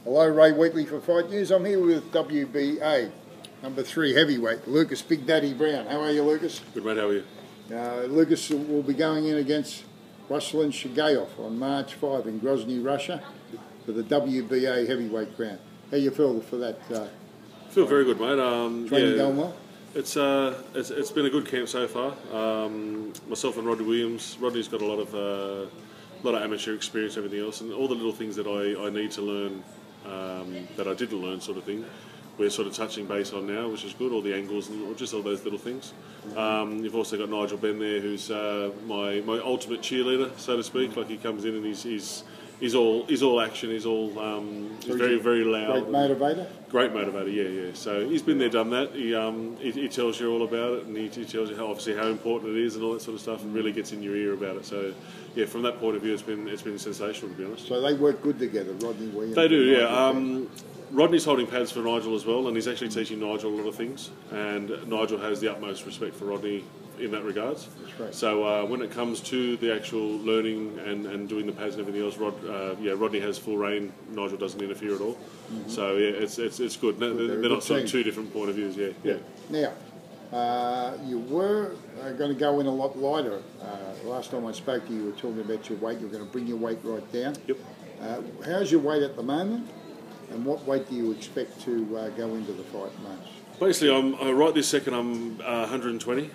Hello, Ray Wheatley for Fight News. I'm here with WBA number 3 heavyweight, Lucas Big Daddy Browne. How are you, Lucas? Good, mate. How are you? Lucas will be going in against Ruslan Chagaev on March 5 in Grozny, Russia, for the WBA heavyweight crown. How you feel for that? Feel very good, mate. Training going well? It's been a good camp so far. Myself and Rodney Williams. Rodney's got a lot of amateur experience, everything else, and all the little things that I need to learn that I didn't learn, sort of thing. We're sort of touching base on now, which is good. All the angles and just all those little things. You've also got Nigel Ben there, who's my ultimate cheerleader, so to speak. Like, he comes in and he's all action. He's all he's very loud. Great motivator. Great motivator, yeah. So he's been there, done that. He tells you all about it, and he tells you how important it is and all that sort of stuff, and really gets in your ear about it. So yeah, from that point of view, it's been sensational, to be honest. So they work good together, Rodney Williams. They do, yeah. Rodney's holding pads for Nigel as well, and he's actually teaching Nigel a lot of things. And Nigel has the utmost respect for Rodney in that regards. That's right. So when it comes to the actual learning and doing the pads and everything else, Rodney has full reign. Nigel doesn't interfere at all. So yeah, it's good. They're not sort of two different point of views. Yeah. Now, you were going to go in a lot lighter. Last time I spoke to you, you were talking about your weight. You're going to bring your weight right down. Yep. How's your weight at the moment? And what weight do you expect to go into the fight, March? Basically, right this second, I'm 120.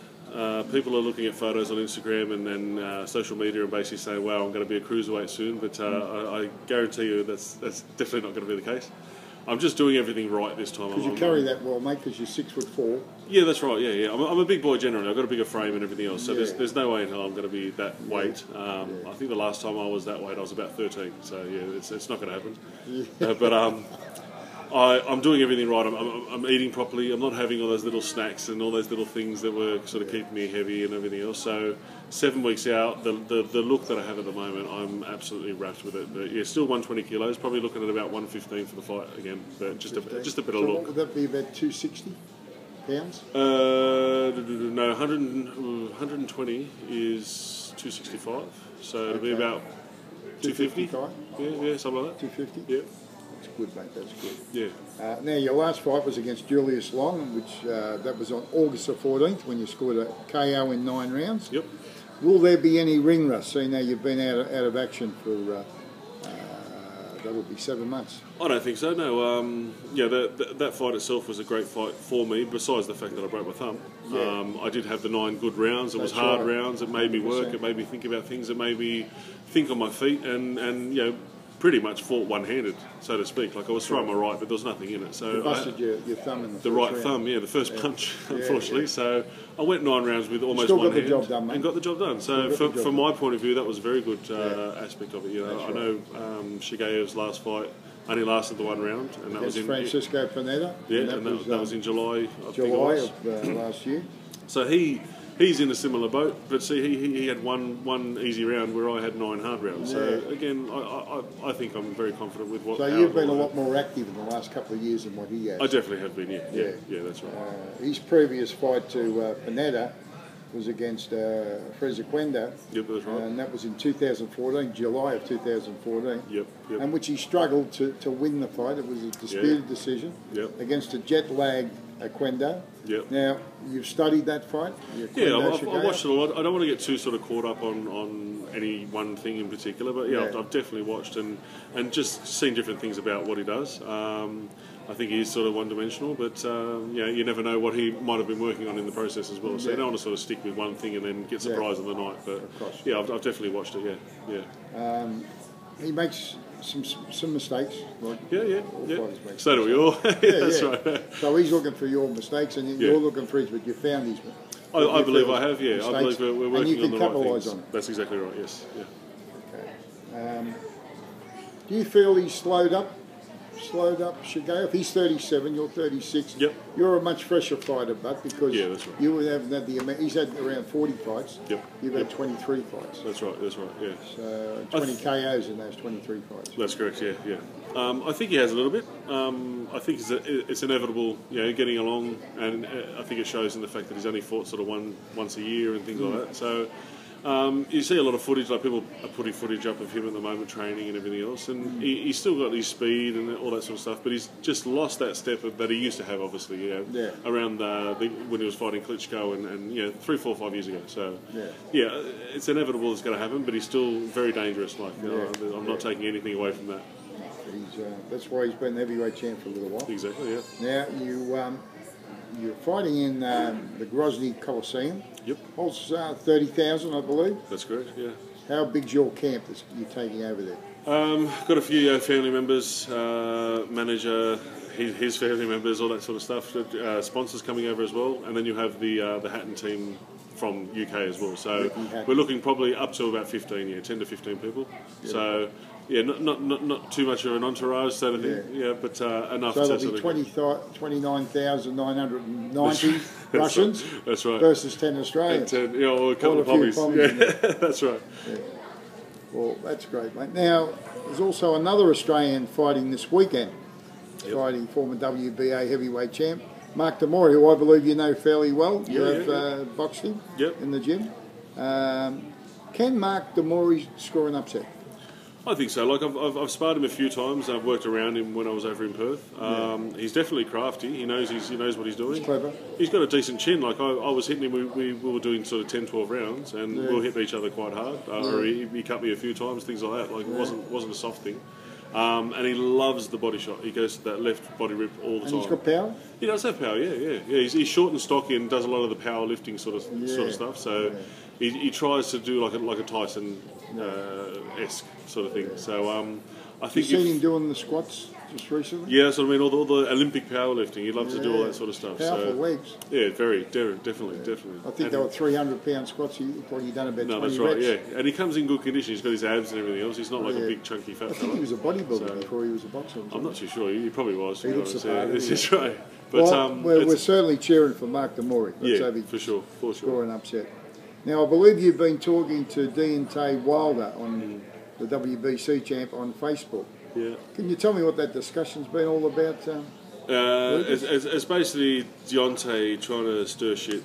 People are looking at photos on Instagram and social media and basically saying, wow, I'm going to be a cruiserweight soon, but I guarantee you that's definitely not going to be the case. I'm just doing everything right this time. Because you carry that well, mate, because you're 6'4". Yeah, that's right, yeah. I'm a big boy generally. I've got a bigger frame and everything else, so there's no way in hell I'm going to be that weight. I think the last time I was that weight, I was about 13, so yeah, it's not going to happen. But I'm doing everything right. I'm eating properly. I'm not having all those little snacks and all those little things that were sort of keeping me heavy and everything else. So 7 weeks out, the look that I have at the moment, I'm absolutely wrapped with it. But yeah, still 120 kilos. Probably looking at about 115 for the fight again. But just a bit of look. What would that be, about 260 pounds? No, 120 is 265. So it'll be about 250. Yeah, something like that. 250. Yeah. That's good, mate. That's good. Yeah. Now, your last fight was against Julius Long, which that was on August the 14th when you scored a KO in 9 rounds. Yep. Will there be any ring rust? Seeing now you've been out of action for that will be 7 months. I don't think so. No. That fight itself was a great fight for me. Besides the fact that I broke my thumb, I did have the 9 good rounds. It was hard rounds. It made me work. It made me think about things. It made me think on my feet, and pretty much fought one-handed, so to speak. Like, I was throwing my right, but there was nothing in it. So you busted your thumb in the right round. thumb, the first punch, unfortunately. So I went 9 rounds with almost Still one got the hand job done, mate. and got the job done. So from my point of view, that was a very good aspect of it. That's I know Chagaev's last fight only lasted the 1 round, and that was in Francisco Pineda. Yeah, and that was in July. July of last year. So he's in a similar boat, but see, he had one easy round where I had 9 hard rounds. So again, I think I'm very confident with what. So you've been a lot more active in the last couple of years than what he has. I definitely have been. Yeah, that's right. His previous fight to Pineda was against Frezequenda. Yep, that's right. And that was in 2014, July of 2014. Yep. And which he struggled to win the fight. It was a disputed decision against a jet-lagged Quenda. Yep. Now, you've studied that fight? I watched it a lot. I don't want to get too sort of caught up on any one thing in particular, but I've definitely watched and just seen different things about what he does. I think he is sort of one-dimensional, but you never know what he might have been working on in the process as well. So you don't want to sort of stick with one thing and then get surprised on the night. But I've definitely watched it. Yeah. He makes some mistakes. Like So do we all. That's right. So he's looking for your mistakes, and you're looking for his, but you found his. I believe I have. Yeah, I believe we're working on the right things. On it. That's exactly right. Yes. Yeah. Okay. Do you feel he's slowed up Chagaev? He's 37, you're 36. Yep. You're a much fresher fighter, but because that's right. you haven't had he's had around 40 fights. Yep. You've had 23 fights. That's right. Yeah. So 20 KOs in those 23 fights. That's correct. Yeah. I think he has a little bit. I think it's inevitable, getting along, and I think it shows in the fact that he's only fought sort of once a year and things like that. So You see a lot of footage, like people are putting footage up of him at the moment, training and everything else, and he's still got his speed and all that sort of stuff, but he's just lost that step that he used to have, obviously, around when he was fighting Klitschko and 3, 4, 5 years ago. So, it's inevitable it's going to happen, but he's still very dangerous. Like, I'm not taking anything away from that. That's why he's been the heavyweight champ for a little while. Exactly, yeah. Now, you're fighting in the Grozny Coliseum. Yep. Holds 30,000, I believe. That's correct, yeah. How big's your camp that you're taking over there? Got a few family members, manager, his family members, all that sort of stuff. Sponsors coming over as well, and then you have the Hatton team from UK as well. So we're looking probably up to about 15, 10 to 15 people. Yeah. So not too much of an entourage sort of thing. But enough. So there'll be 29,990 Russians. That's right. Versus 10 Australians. And 10, or a couple of Pommies. Yeah, that's right. Yeah. Well, that's great, mate. Now, there's also another Australian fighting this weekend, fighting former WBA heavyweight champ, Mark Damori, who I believe you know fairly well. You have boxed him in the gym. Can Mark Damori score an upset? I think so. Like I've sparred him a few times. I've worked around him when I was over in Perth. He's definitely crafty. He knows what he's doing. He's clever. He's got a decent chin. Like I was hitting him. We were doing sort of 10, 12 rounds, and we were hitting each other quite hard. Or he cut me a few times, things like that. Like it wasn't a soft thing. And he loves the body shot. He goes to that left body rip all the time. And he's got power? He does have power, yeah. He's short and stocky and does a lot of the power lifting sort of stuff. So he tries to do like a Tyson esque sort of thing. So I think you've seen him doing the squats just recently. Yeah, so I mean all the Olympic powerlifting. He'd love to do all that sort of stuff. Powerful legs. Yeah, definitely. I think they were 300-pound squats. He's probably done about 20 that's right. Reps. Yeah, and he comes in good condition. He's got his abs and everything else. He's not like a big chunky fat. I think he was a bodybuilder before he was a boxer. I'm not too sure. He probably was. He looks the part. That's right. But we're certainly cheering for Mark Damori. For sure. Score an upset. Now, I believe you've been talking to Deontay Wilder on the WBC champ on Facebook. Yeah. Can you tell me what that discussion's been all about? It's basically Deontay trying to stir shit,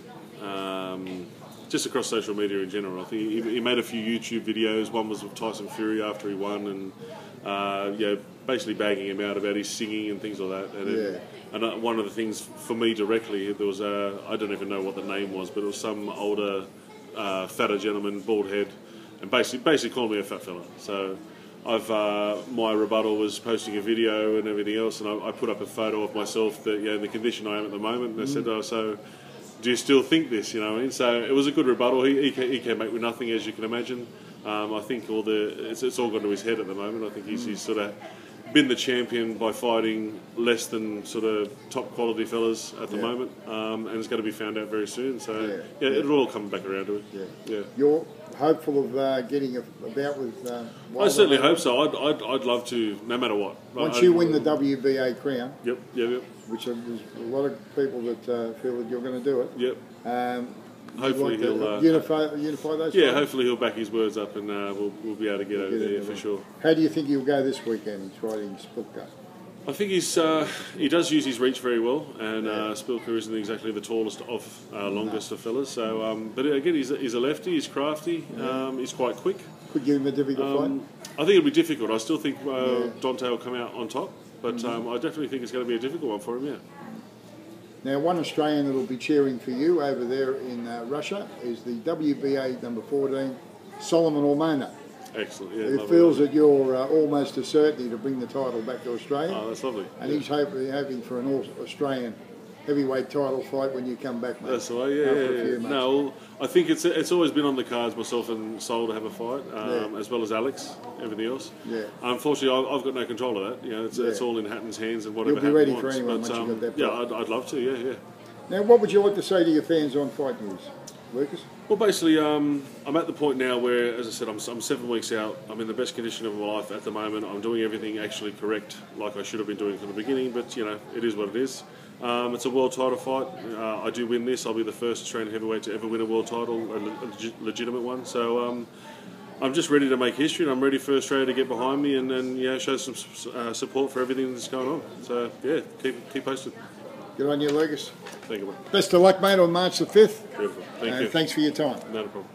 just across social media in general. I think he made a few YouTube videos. One was with Tyson Fury after he won, and basically bagging him out about his singing and things like that. And one of the things for me directly, there was I don't even know what the name was, but it was some older, fatter gentleman, bald head, and basically calling me a fat fella. So my rebuttal was posting a video and everything else, and I put up a photo of myself that in the condition I am at the moment, and I said, so do you still think this? You know what I mean? So it was a good rebuttal. He came back with nothing, as you can imagine. I think it's all gone to his head at the moment. I think he's sort of been the champion by fighting less than sort of top quality fellas at the moment, and it's going to be found out very soon. So it'll all come back around to it. Yeah. You're hopeful of getting a bout with Wilder? I certainly hope so. I'd love to, no matter what. Once you win the WBA crown. Yep. Which there's a lot of people that feel that you're going to do it. Yep. Hopefully he'll unify those. Yeah, hopefully he'll back his words up, and we'll be able to get over there for sure. How do you think he'll go this weekend? He's fighting Spilka. I think he does use his reach very well, and Spilka isn't exactly the tallest of longest of fellas. So, but again, he's a lefty. He's crafty. He's quite quick. Could give him a difficult fight. I think it'll be difficult. I still think Deontay will come out on top, but I definitely think it's going to be a difficult one for him. Yeah. Now, one Australian that will be cheering for you over there in Russia is the WBA number 14, Solomon Ormona. Excellent, yeah. Who feels that you're almost a certainty to bring the title back to Australia. Oh, that's lovely. And he's hoping for an Australian heavyweight title fight when you come back, mate. That's the way, yeah. No, I think it's always been on the cards, myself and Sol, to have a fight, as well as Alex, everything else. Yeah. Unfortunately, I've got no control of that. You know, it's all in Hatton's hands and whatever. You'll be ready Hatton for anyone wants. once you've got that fight. Yeah, I'd love to, yeah. Now, what would you like to say to your fans on Fight News, Lucas? Well, basically, I'm at the point now where, as I said, I'm 7 weeks out. I'm in the best condition of my life at the moment. I'm doing everything actually correct, like I should have been doing from the beginning. But it is what it is. It's a world title fight. I do win this. I'll be the first Australian heavyweight to ever win a world title, a legitimate one. So I'm just ready to make history, and I'm ready for Australia to get behind me and show some support for everything that's going on. So keep posted. Good on you, Lucas. Thank you, mate. Best of luck, mate, on March the 5th. Beautiful. Thank you. Thanks for your time. Not a problem.